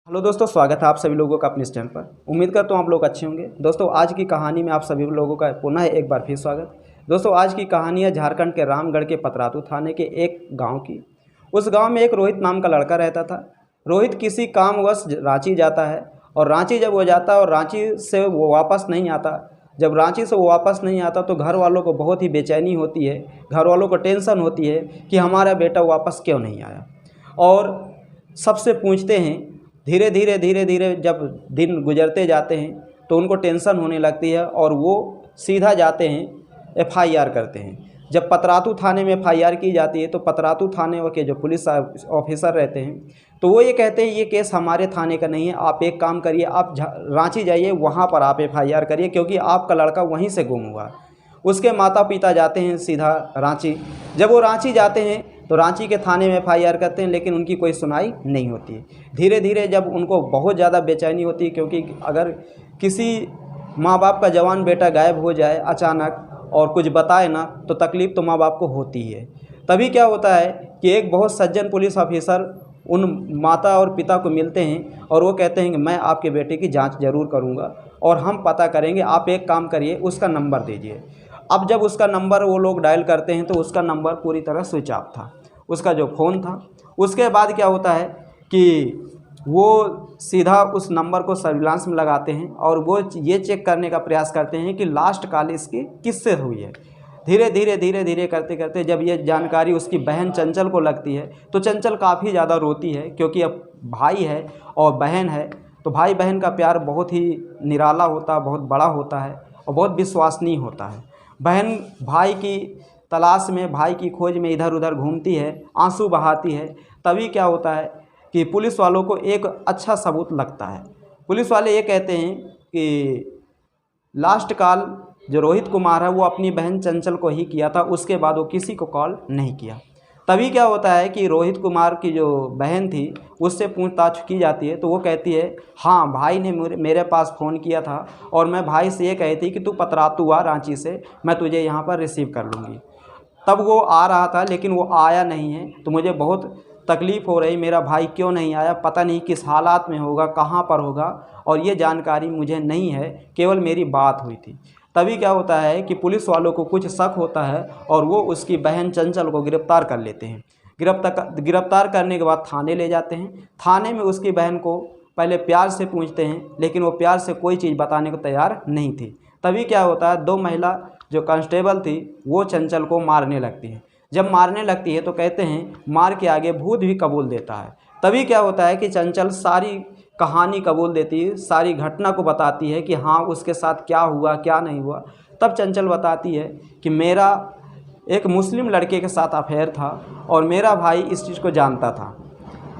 Hello दोस्तों, स्वागत है आप सभी लोगों का अपने इस चैनल पर। उम्मीद करता हूँ आप लोग अच्छे होंगे। दोस्तों, आज की कहानी में आप सभी लोगों का पुनः एक बार फिर स्वागत। दोस्तों, आज की कहानी है झारखंड के रामगढ़ के पतरातू थाने के एक गांव की। उस गांव में एक रोहित नाम का लड़का रहता था। रोहित किसी कामवश रांची जाता है और रांची जब वो जाता है और रांची से वो वापस नहीं आता। जब रांची से वो वापस नहीं आता तो घर वालों को बहुत ही बेचैनी होती है, घर वालों को टेंशन होती है कि हमारा बेटा वापस क्यों नहीं आया। और सबसे पूछते हैं। धीरे धीरे जब दिन गुजरते जाते हैं तो उनको टेंशन होने लगती है और वो सीधा जाते हैं एफआईआर करते हैं। जब पतरातू थाने में एफआईआर की जाती है तो पतरातू थाने के जो पुलिस ऑफिसर रहते हैं तो वो ये कहते हैं ये केस हमारे थाने का नहीं है, आप एक काम करिए, आप रांची जाइए, वहाँ पर आप एफआईआर करिए क्योंकि आपका लड़का वहीं से गुम हुआ। उसके माता पिता जाते हैं सीधा रांची। जब वो रांची जाते हैं तो रांची के थाने में एफआईआर करते हैं, लेकिन उनकी कोई सुनवाई नहीं होती है। धीरे धीरे जब उनको बहुत ज़्यादा बेचैनी होती है, क्योंकि अगर किसी माँ बाप का जवान बेटा गायब हो जाए अचानक और कुछ बताए ना तो तकलीफ़ तो माँ बाप को होती है। तभी क्या होता है कि एक बहुत सज्जन पुलिस ऑफिसर उन माता और पिता को मिलते हैं और वो कहते हैं कि मैं आपके बेटे की जांच ज़रूर करूंगा और हम पता करेंगे, आप एक काम करिए, उसका नंबर दीजिए। अब जब उसका नंबर वो लोग डायल करते हैं तो उसका नंबर पूरी तरह स्विच ऑफ था, उसका जो फ़ोन था। उसके बाद क्या होता है कि वो सीधा उस नंबर को सर्विलांस में लगाते हैं और वो ये चेक करने का प्रयास करते हैं कि लास्ट कॉल इसकी किससे हुई है। धीरे धीरे करते करते जब ये जानकारी उसकी बहन चंचल को लगती है तो चंचल काफ़ी ज़्यादा रोती है, क्योंकि अब भाई है और बहन है तो भाई बहन का प्यार बहुत ही निराला होता है, बहुत बड़ा होता है और बहुत विश्वसनीय होता है। बहन भाई की तलाश में, भाई की खोज में इधर उधर घूमती है, आंसू बहाती है। तभी क्या होता है कि पुलिस वालों को एक अच्छा सबूत लगता है। पुलिस वाले ये कहते हैं कि लास्ट कॉल जो रोहित कुमार है वो अपनी बहन चंचल को ही किया था, उसके बाद वो किसी को कॉल नहीं किया। तभी क्या होता है कि रोहित कुमार की जो बहन थी उससे पूछताछ की जाती है तो वो कहती है हाँ, भाई ने मेरे पास फ़ोन किया था और मैं भाई से ये कही थी कि तू पतरातू आ रांची से, मैं तुझे यहाँ पर रिसीव कर लूँगी। तब वो आ रहा था लेकिन वो आया नहीं है, तो मुझे बहुत तकलीफ़ हो रही, मेरा भाई क्यों नहीं आया, पता नहीं किस हालात में होगा, कहाँ पर होगा, और ये जानकारी मुझे नहीं है, केवल मेरी बात हुई थी। तभी क्या होता है कि पुलिस वालों को कुछ शक होता है और वो उसकी बहन चंचल को गिरफ़्तार कर लेते हैं। गिरफ़्तार करने के बाद थाने ले जाते हैं। थाने में उसकी बहन को पहले प्यार से पूछते हैं, लेकिन वो प्यार से कोई चीज़ बताने को तैयार नहीं थी। तभी क्या होता है, दो महिला जो कांस्टेबल थी वो चंचल को मारने लगती है। जब मारने लगती है तो कहते हैं मार के आगे भूत भी कबूल देता है। तभी क्या होता है कि चंचल सारी कहानी कबूल देती है, सारी घटना को बताती है कि हाँ उसके साथ क्या हुआ क्या नहीं हुआ। तब चंचल बताती है कि मेरा एक मुस्लिम लड़के के साथ अफेयर था और मेरा भाई इस चीज़ को जानता था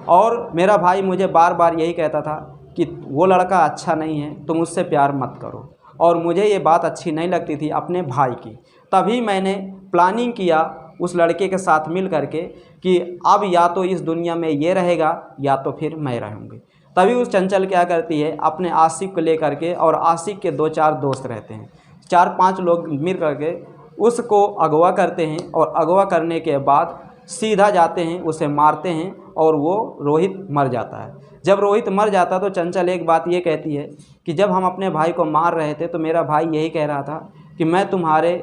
और मेरा भाई मुझे बार बार यही कहता था कि वो लड़का अच्छा नहीं है, तुम उससे प्यार मत करो, और मुझे ये बात अच्छी नहीं लगती थी अपने भाई की। तभी मैंने प्लानिंग किया उस लड़के के साथ मिल करके कि अब या तो इस दुनिया में ये रहेगा या तो फिर मैं रहूँगी। तभी उस चंचल क्या करती है, अपने आशिक को लेकर के, और आशिक के 2-4 दोस्त रहते हैं, 4-5 लोग मिल करके उसको अगवा करते हैं और अगवा करने के बाद सीधा जाते हैं, उसे मारते हैं और वो रोहित मर जाता है। जब रोहित मर जाता है तो चंचल एक बात ये कहती है कि जब हम अपने भाई को मार रहे थे तो मेरा भाई यही कह रहा था कि मैं तुम्हारे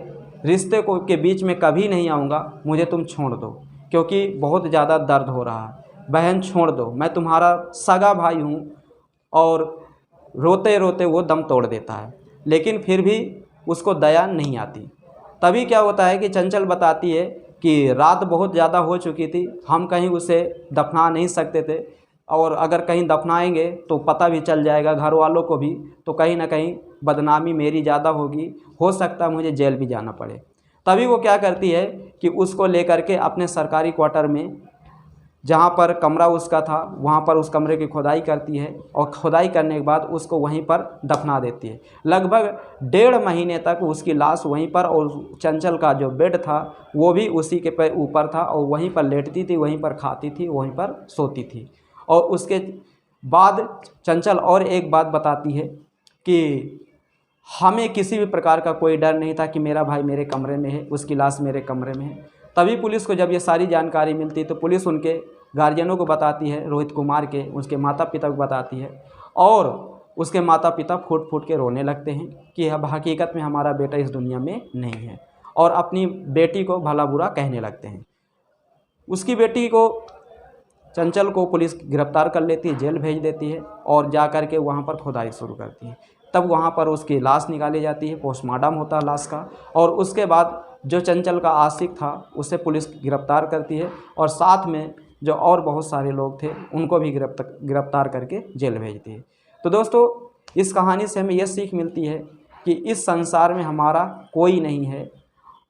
रिश्ते को के बीच में कभी नहीं आऊँगा, मुझे तुम छोड़ दो क्योंकि बहुत ज़्यादा दर्द हो रहा है, बहन छोड़ दो, मैं तुम्हारा सगा भाई हूँ। और रोते रोते वो दम तोड़ देता है, लेकिन फिर भी उसको दया नहीं आती। तभी क्या होता है कि चंचल बताती है कि रात बहुत ज़्यादा हो चुकी थी, हम कहीं उसे दफना नहीं सकते थे, और अगर कहीं दफनाएंगे तो पता भी चल जाएगा घर वालों को भी, तो कहीं ना कहीं बदनामी मेरी ज़्यादा होगी, हो सकता है मुझे जेल भी जाना पड़े। तभी वो क्या करती है कि उसको लेकर के अपने सरकारी क्वार्टर में, जहाँ पर कमरा उसका था, वहाँ पर उस कमरे की खुदाई करती है और खुदाई करने के बाद उसको वहीं पर दफना देती है। लगभग 1.5 महीने तक उसकी लाश वहीं पर, और चंचल का जो बेड था वो भी उसी के ऊपर था और वहीं पर लेटती थी, वहीं पर खाती थी, वहीं पर सोती थी। और उसके बाद चंचल और एक बात बताती है कि हमें किसी भी प्रकार का कोई डर नहीं था कि मेरा भाई मेरे कमरे में है, उसकी लाश मेरे कमरे में है। तभी पुलिस को जब ये सारी जानकारी मिलती तो पुलिस उनके गार्जियनों को बताती है, रोहित कुमार के उसके माता पिता को बताती है, और उसके माता पिता फूट फूट के रोने लगते हैं कि अब हकीकत में हमारा बेटा इस दुनिया में नहीं है, और अपनी बेटी को भला बुरा कहने लगते हैं। उसकी बेटी को, चंचल को, पुलिस गिरफ्तार कर लेती है, जेल भेज देती है, और जा कर के वहाँ पर खुदाई शुरू करती है। तब वहाँ पर उसकी लाश निकाली जाती है, पोस्टमार्टम होता है लाश का, और उसके बाद जो चंचल का आशिक था उसे पुलिस गिरफ्तार करती है, और साथ में जो और बहुत सारे लोग थे उनको भी गिरफ्तार करके जेल भेजती है। तो दोस्तों, इस कहानी से हमें यह सीख मिलती है कि इस संसार में हमारा कोई नहीं है,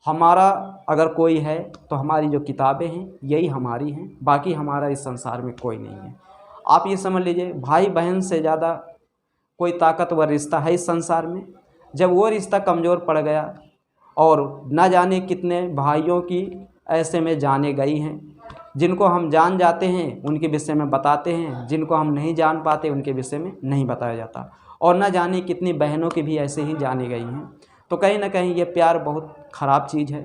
हमारा अगर कोई है तो हमारी जो किताबें हैं यही हमारी हैं, बाकी हमारा इस संसार में कोई नहीं है। आप ये समझ लीजिए, भाई बहन से ज़्यादा कोई ताकतवर रिश्ता है इस संसार में। जब वो रिश्ता कमज़ोर पड़ गया, और न जाने कितने भाइयों की ऐसे में जाने गई हैं, जिनको हम जान जाते हैं उनके विषय में बताते हैं, जिनको हम नहीं जान पाते उनके विषय में नहीं बताया जाता, और न जाने कितनी बहनों की भी ऐसे ही जाने गई हैं। तो कहीं ना कहीं ये प्यार बहुत ख़राब चीज़ है।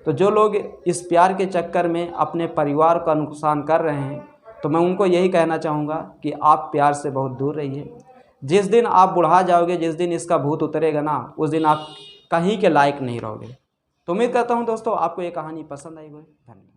तो जो लोग इस प्यार के चक्कर में अपने परिवार का नुकसान कर रहे हैं, तो मैं उनको यही कहना चाहूँगा कि आप प्यार से बहुत दूर रहिए। जिस दिन आप बुढ़ा जाओगे, जिस दिन इसका भूत उतरेगा ना, उस दिन आप कहीं के लायक नहीं रहोगे। तो उम्मीद करता हूँ दोस्तों आपको ये कहानी पसंद आई होगी। धन्यवाद।